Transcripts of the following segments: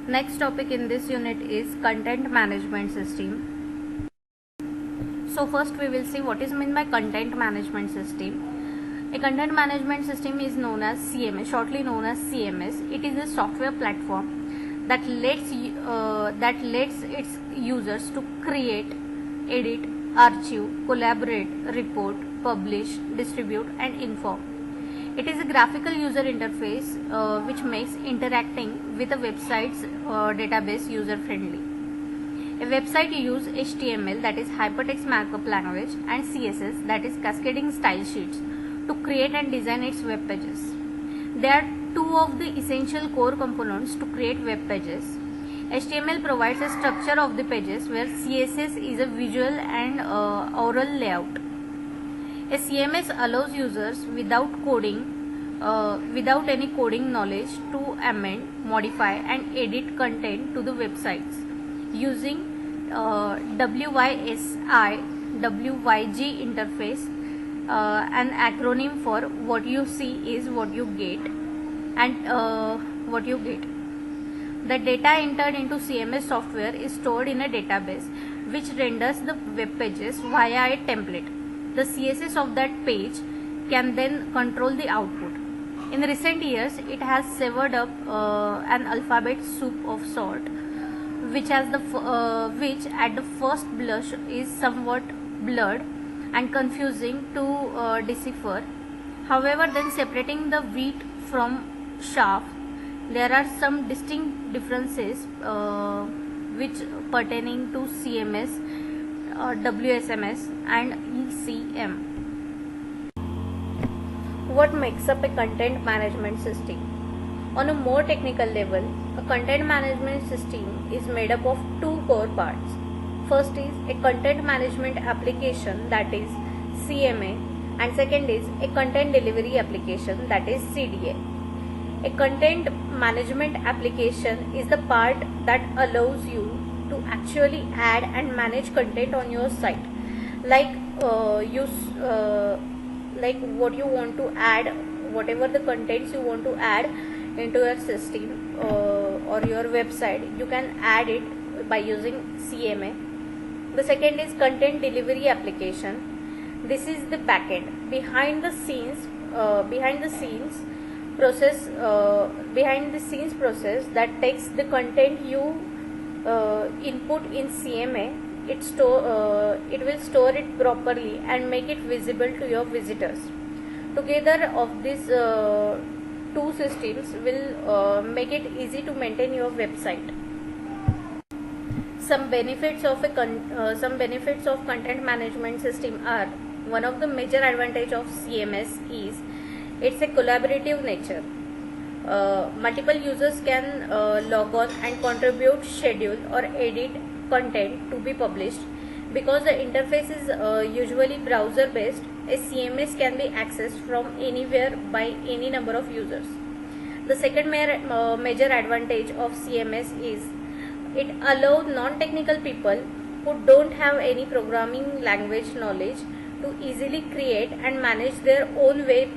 Next topic in this unit is content management system. So first we will see what is meant by content management system. A content management system is known as CMS, shortly known as CMS. It is a software platform that lets its users to create, edit, archive, collaborate, report, publish, distribute, and inform. It is a graphical user interface which makes interacting with a website's database user friendly. A website uses HTML, that is hypertext markup language, and CSS, that is cascading style sheets, to create and design its web pages. There are two of the essential core components to create web pages. HTML provides a structure of the pages, where CSS is a visual and oral layout. A CMS allows users without any coding knowledge to amend, modify, and edit content to the websites using WYSI WYG interface, an acronym for what you see is what you get, and what you get. The data entered into CMS software is stored in a database which renders the web pages via a template. The CSS of that page can then control the output. In recent years, it has severed up an alphabet soup of sort, which at the first blush is somewhat blurred and confusing to decipher. However, then separating the wheat from chaff, there are some distinct differences which pertaining to CMS, WSMS, and ECM. What makes up a content management system? On a more technical level, a content management system is made up of two core parts. First is a content management application, that is CMA, and second is a content delivery application, that is CDA. A content management application is the part that allows you to actually add and manage content on your site, like what you want to add, whatever the contents you want to add into your system or your website, you can add it by using CMA. The second is content delivery application. This is the backend, behind the scenes process that takes the content you input in CMA. It will store it properly and make it visible to your visitors. Together of these two systems will make it easy to maintain your website. Some benefits of content management system are: one of the major advantage of CMS is it's a collaborative nature. Multiple users can log on and contribute, schedule, or edit content to be published. Because the interface is usually browser based, a CMS can be accessed from anywhere by any number of users. The second major advantage of CMS is it allows non-technical people who don't have any programming language knowledge to easily create and manage their own web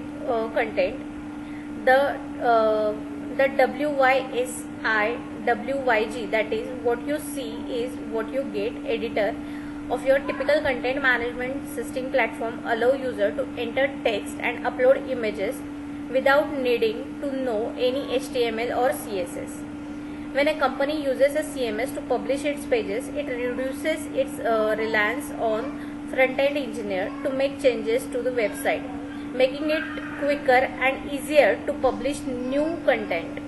content. The WYSI WYG, that is what you see is what you get, editor of your typical content management system platform allow user to enter text and upload images without needing to know any HTML or CSS. When a company uses a CMS to publish its pages, it reduces its reliance on front-end engineer to make changes to the website, making it quicker and easier to publish new content.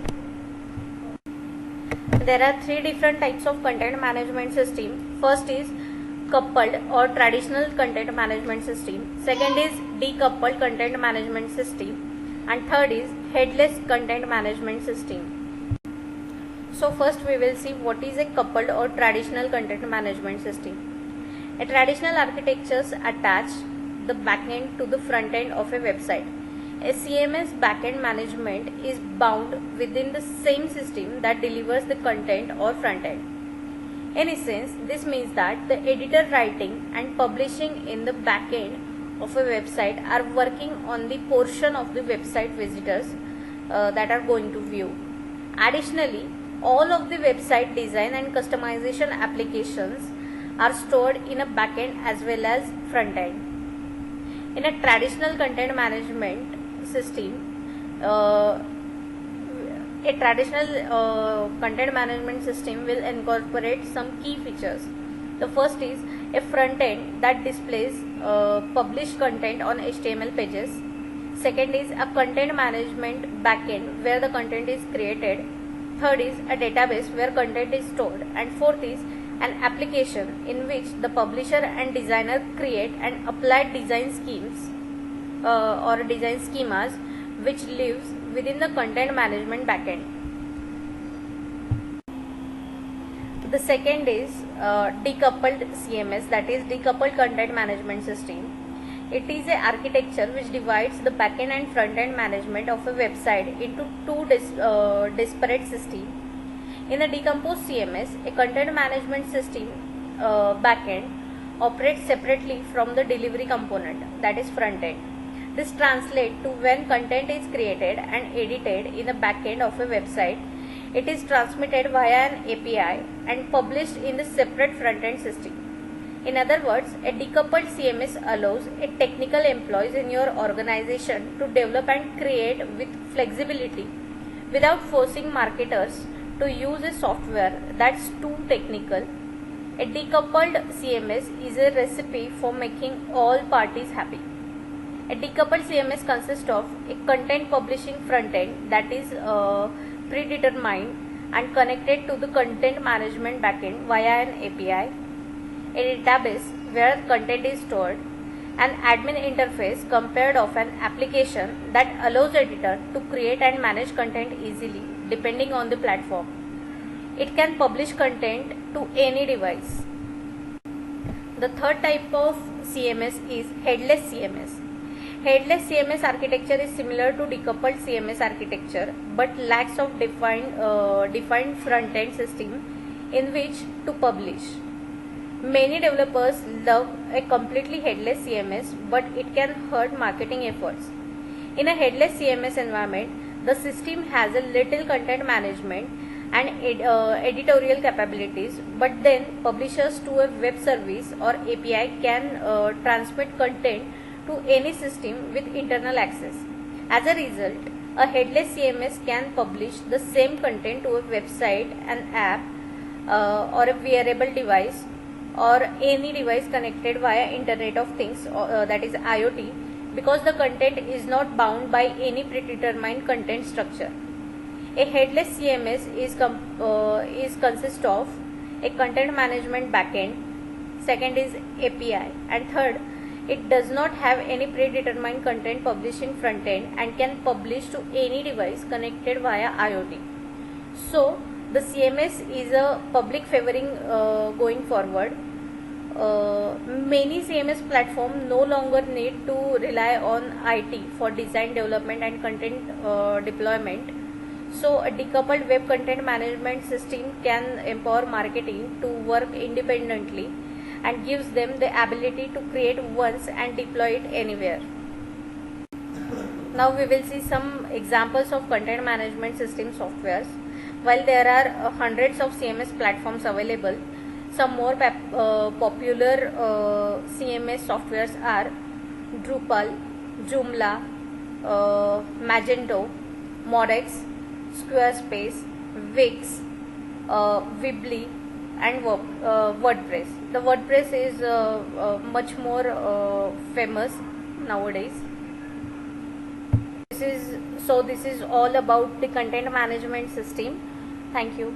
There are three different types of content management system. First is coupled or traditional content management system. Second is decoupled content management system. And third is headless content management system. So first we will see what is a coupled or traditional content management system. A traditional architectures attach the backend to the front end of a website. A CMS backend management is bound within the same system that delivers the content or front end. In essence, this means that the editor writing and publishing in the backend of a website are working on the portion of the website visitors that are going to view. Additionally, all of the website design and customization applications are stored in a backend as well as front end. In a traditional content management system, content management system will incorporate some key features. The first is a front end that displays published content on HTML pages. Second is a content management backend where the content is created. Third is a database where content is stored. And fourth is an application in which the publisher and designer create and apply design schemes or design schemas which lives within the content management backend. The second is decoupled CMS, that is decoupled content management system. It is an architecture which divides the backend and front end management of a website into two disparate systems. In a decomposed CMS, a content management system backend operates separately from the delivery component, that is front end. This translates to when content is created and edited in the backend of a website, it is transmitted via an API and published in the separate front-end system. In other words, a decoupled CMS allows a technical employees in your organization to develop and create with flexibility without forcing marketers to use a software that's too technical. A decoupled CMS is a recipe for making all parties happy. A decoupled CMS consists of a content publishing front end that is predetermined and connected to the content management backend via an API, a database where content is stored, an admin interface compared of an application that allows editor to create and manage content easily depending on the platform. It can publish content to any device. The third type of CMS is headless CMS. Headless CMS architecture is similar to decoupled CMS architecture but lacks of defined front-end system in which to publish. Many developers love a completely headless CMS, but it can hurt marketing efforts. In a headless CMS environment, the system has a little content management and editorial capabilities, but then publishers to a web service or API can transmit content to any system with internal access. As a result, a headless CMS can publish the same content to a website, an app, or a wearable device, or any device connected via Internet of Things, that is IoT, because the content is not bound by any predetermined content structure. A headless CMS is consists of a content management backend, second is API, and third, it does not have any predetermined content publishing front end and can publish to any device connected via IoT. So the CMS is a public favoring going forward. Many CMS platforms no longer need to rely on IT for design development and content deployment. So a decoupled web content management system can empower marketing to work independently and gives them the ability to create once and deploy it anywhere. Now we will see some examples of content management system softwares. While there are hundreds of CMS platforms available, some more popular CMS softwares are Drupal, Joomla, Magento, Modex, Squarespace, Wix, Weebly, and WordPress. The WordPress is much more famous nowadays. This is all about the content management system. Thank you.